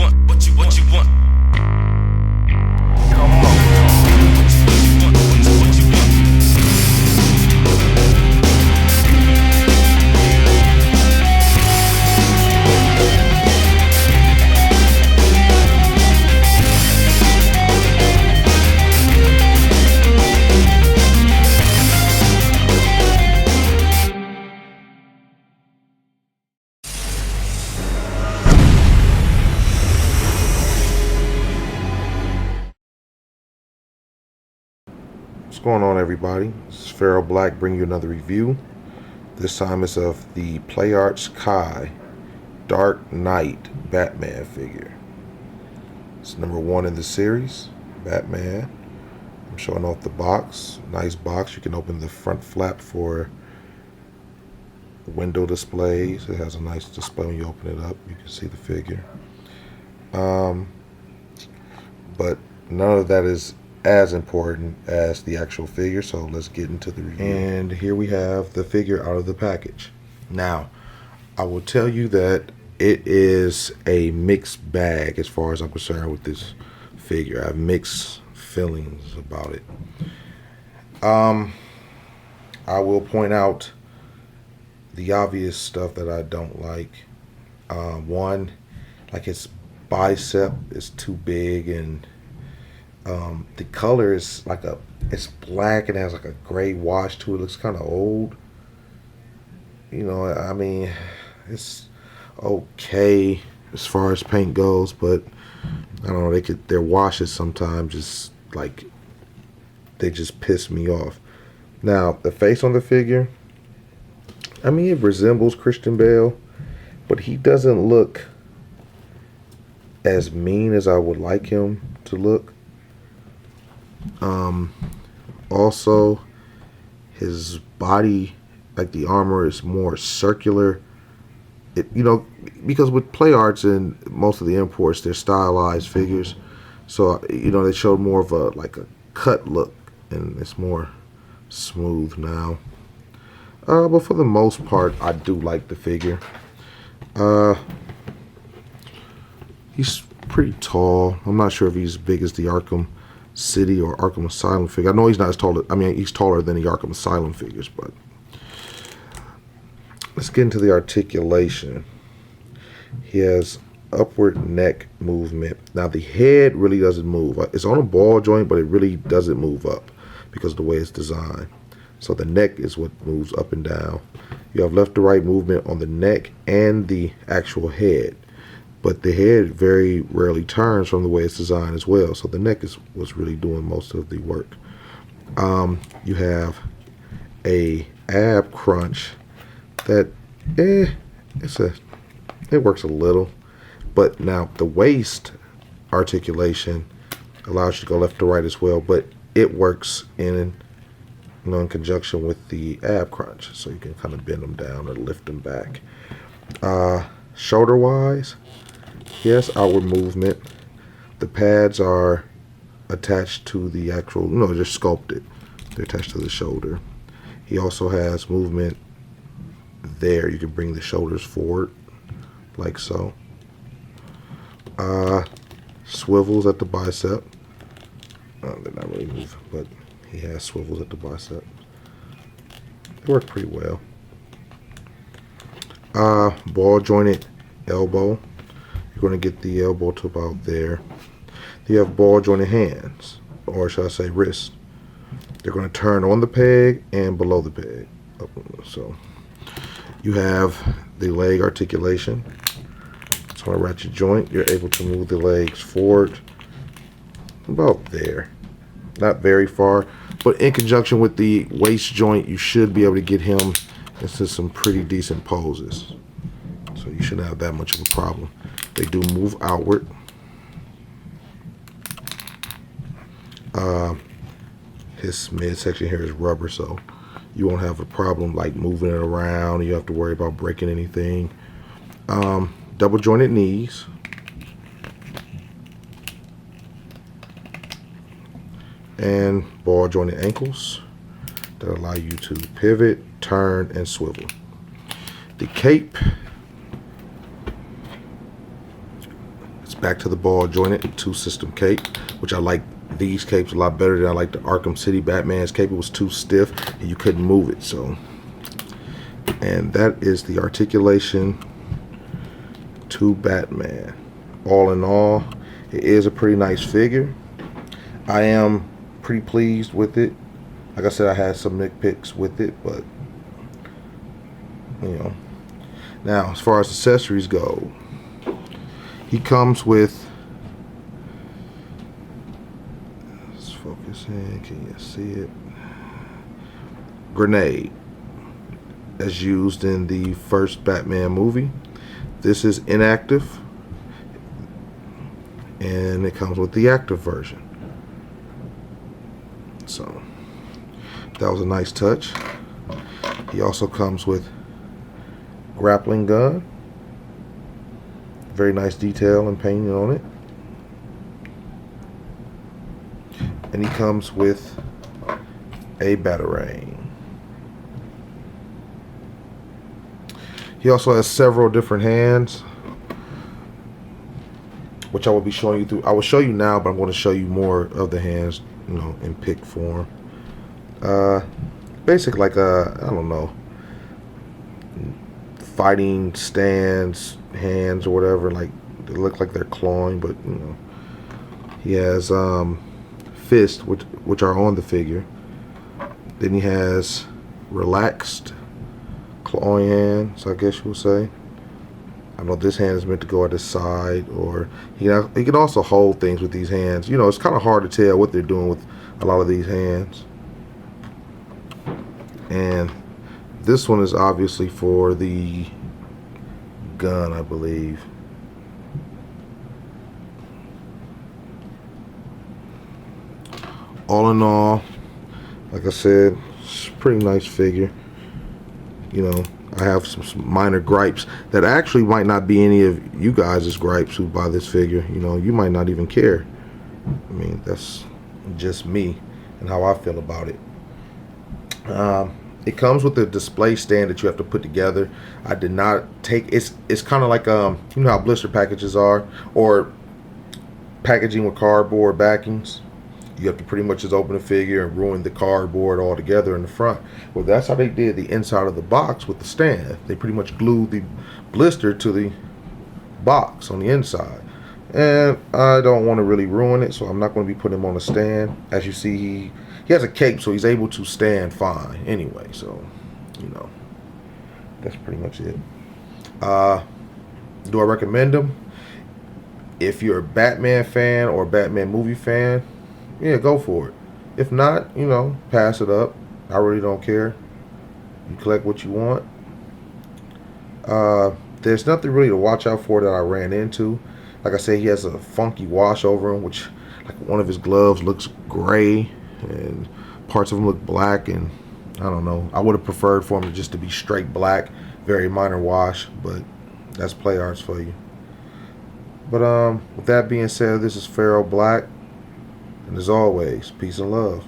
want? What you want? Come on. What you want? What's going on, everybody? This is Pharaoh Black bringing you another review. This time it's of the PlayArts Kai Dark Knight Batman figure. It's number 1 in the series, Batman. I'm showing off the box. Nice box. You can open the front flap for window displays. It has a nice display when you open it up. You can see the figure. But none of that is as important as the actual figure, so let's get into the review. And here we have the figure out of the package. Now, I will tell you that it is a mixed bag as far as I'm concerned with this figure. I have mixed feelings about it. I will point out the obvious stuff that I don't like. One, like its bicep is too big, and the color is like it's black and has like a gray wash to it. It looks kind of old. You know, I mean, it's okay as far as paint goes, but I don't know, their washes sometimes just like, they just piss me off. Now, the face on the figure, I mean, it resembles Christian Bale, but he doesn't look as mean as I would like him to look. Also, his body, like the armor, is more circular. You know, because with PlayArts and most of the imports, they're stylized figures, so you know, they showed more of a cut look, and it's more smooth now. But for the most part, I do like the figure. He's pretty tall. I'm not sure if he's as big as the Arkham City or Arkham Asylum figure. I know he's not as tall. I mean, he's taller than the Arkham Asylum figures, but let's get into the articulation. He has upward neck movement. Now, the head really doesn't move. It's on a ball joint, but it really doesn't move up because of the way it's designed. So the neck is what moves up and down. You have left to right movement on the neck and the actual head, but the head very rarely turns from the way it's designed as well. So the neck is what's really doing most of the work. You have a ab crunch that it works a little, but now the waist articulation allows you to go left to right as well, but it works in conjunction with the ab crunch, so you can kind of bend them down or lift them back. Shoulder wise, yes, outward movement. The pads are attached to the actual, they're sculpted. They're attached to the shoulder. He also has movement there. You can bring the shoulders forward, like so. Swivels at the bicep. They're not really moving, but he has swivels at the bicep. They work pretty well. Ball jointed elbow. You're going to get the elbow to about there. You have ball jointed hands, or should I say wrist. They're going to turn on the peg and below the peg. So you have the leg articulation. So on a ratchet joint, you're able to move the legs forward about there. Not very far, but in conjunction with the waist joint, you should be able to get him into some pretty decent poses. So you shouldn't have that much of a problem. They do move outward. His midsection here is rubber, so you won't have a problem like moving it around. You don't have to worry about breaking anything. Double jointed knees. And ball jointed ankles that allow you to pivot, turn, and swivel. The cape, it's Back to the ball jointed 2-system cape, which I like these capes a lot better than I like the Arkham City Batman's cape. It was too stiff and you couldn't move it. So, and that is the articulation to Batman. All in all, it is a pretty nice figure. I am pretty pleased with it. Like I said, I had some nitpicks with it, but you know. Now, as far as accessories go, he comes with, let's focus in, can you see it? Grenade, as used in the first Batman movie. This is inactive, and it comes with the active version. So that was a nice touch. He also comes with grappling gun. Very nice detail and painting on it. And he comes with a Batarang. He also has several different hands, which I will be showing you through. I will show you now, but I'm going to show you more of the hands, you know, in pick form. Basic, like I don't know, fighting stands, hands or whatever. Like they look like they're clawing, but you know, he has fists, which are on the figure. Then he has relaxed clawing hands, I guess you would say. I know this hand is meant to go at his side, or he can also hold things with these hands. You know, it's kind of hard to tell what they're doing with a lot of these hands. And this one is obviously for the gun, I believe. All in all, like I said, it's a pretty nice figure. You know, I have some minor gripes that actually might not be any of you guys' gripes who buy this figure. You know, you might not even care. I mean, that's just me and how I feel about it. It comes with a display stand that you have to put together. I did not take it's kind of like you know how blister packages are, or packaging with cardboard backings. You have to pretty much just open the figure and ruin the cardboard altogether in the front. Well, that's how they did the inside of the box with the stand. They pretty much glued the blister to the box on the inside. And I don't want to really ruin it, so I'm not going to be putting him on a stand. As you see, he has a cape, so he's able to stand fine anyway. So, you know, that's pretty much it. Do I recommend him? If you're a Batman fan or a Batman movie fan, yeah, go for it. If not, you know, pass it up. I really don't care. You collect what you want. There's nothing really to watch out for that I ran into. Like I said, he has a funky wash over him, which, like, one of his gloves looks gray and parts of him look black, and I don't know. I would have preferred for him just to be straight black, very minor wash, but that's play arts for you. But with that being said, this is Pharaoh Black, and as always, peace and love.